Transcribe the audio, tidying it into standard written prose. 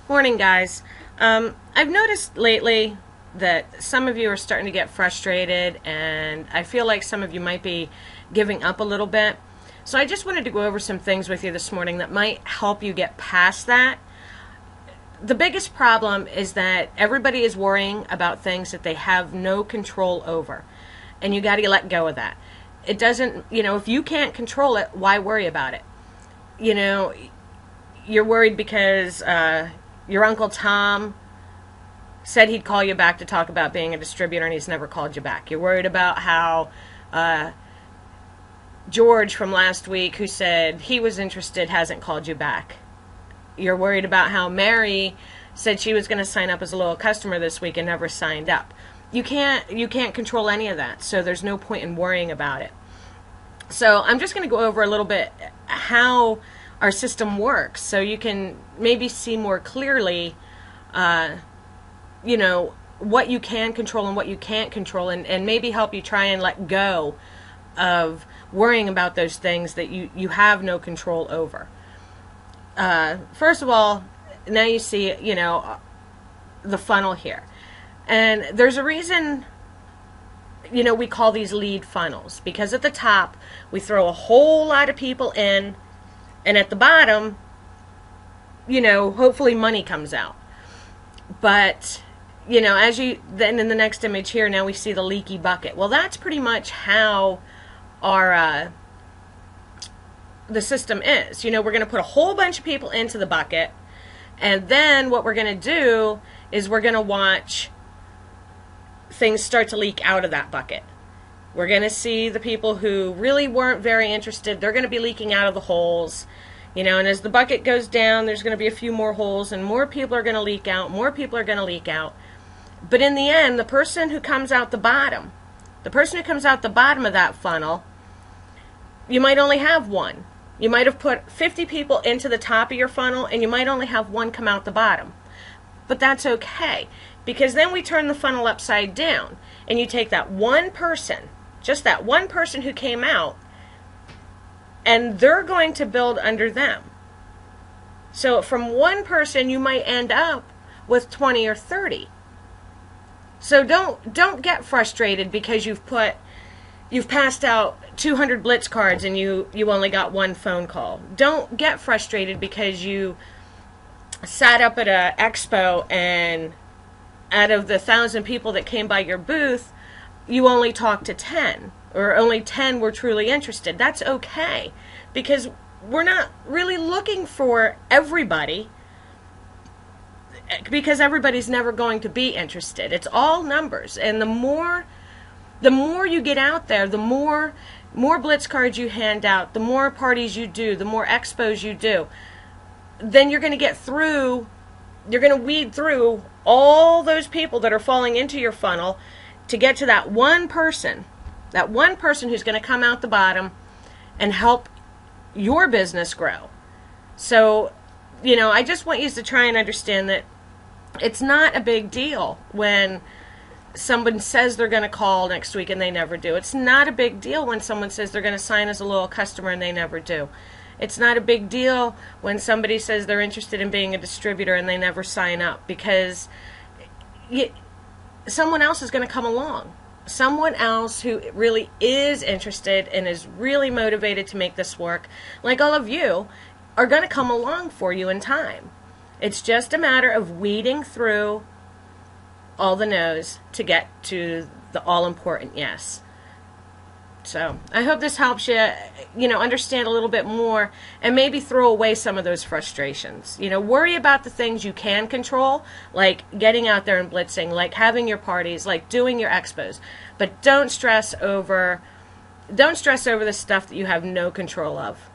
Morning, guys. I've noticed lately that some of you are starting to get frustrated, and I feel like some of you might be giving up a little bit. So I just wanted to go over some things with you this morning that might help you get past that. The biggest problem is that everybody is worrying about things that they have no control over, and you got to let go of that. It doesn't, if you can't control it, why worry about it? You're worried because your Uncle Tom said he'd call you back to talk about being a distributor and he's never called you back. You're worried about how George from last week, who said he was interested, hasn't called you back. You're worried about how Mary said she was going to sign up as a loyal customer this week and never signed up. You can't control any of that, so there's no point in worrying about it. So I'm just going to go over a little bit how our system works, so you can maybe see more clearly, what you can control and what you can't control, and maybe help you try and let go of worrying about those things that you have no control over. First of all, now you see, the funnel here. And there's a reason, we call these lead funnels, because at the top, we throw a whole lot of people in, and at the bottom, hopefully money comes out. But, then in the next image here, now we see the leaky bucket. Well, that's pretty much how our, the system is. We're going to put a whole bunch of people into the bucket, and then what we're going to do is we're going to watch things start to leak out of that bucket. We're going to see the people who really weren't very interested, they're going to be leaking out of the holes. And as the bucket goes down, there's going to be a few more holes, and more people are going to leak out, more people are going to leak out. But in the end, the person who comes out the bottom of that funnel, you might only have one. You might have put 50 people into the top of your funnel, and you might only have one come out the bottom. But that's okay, because then we turn the funnel upside down, and you take that one person, just that one person who came out, and they're going to build under them. So from one person, you might end up with 20 or 30. So don't get frustrated because you've passed out 200 blitz cards and you only got one phone call. Don't get frustrated because you sat up at an expo and out of the 1,000 people that came by your booth, you only talked to 10, or only 10 were truly interested. That's okay, because we're not really looking for everybody, because everybody's never going to be interested. It's all numbers, and the more you get out there, the more blitz cards you hand out, the more parties you do, the more expos you do, then you're going to weed through all those people that are falling into your funnel to get to that one person who's going to come out the bottom and help your business grow. So, I just want you to try and understand that it's not a big deal when someone says they're going to call next week and they never do. It's not a big deal when someone says they're going to sign as a loyal customer and they never do. It's not a big deal when somebody says they're interested in being a distributor and they never sign up, because someone else is going to come along. Someone else who really is interested and is really motivated to make this work, like all of you, are going to come along for you in time. It's just a matter of weeding through all the no's to get to the all-important yes. So I hope this helps you, understand a little bit more and maybe throw away some of those frustrations. Worry about the things you can control, like getting out there and blitzing, like having your parties, like doing your expos. But don't stress over the stuff that you have no control of.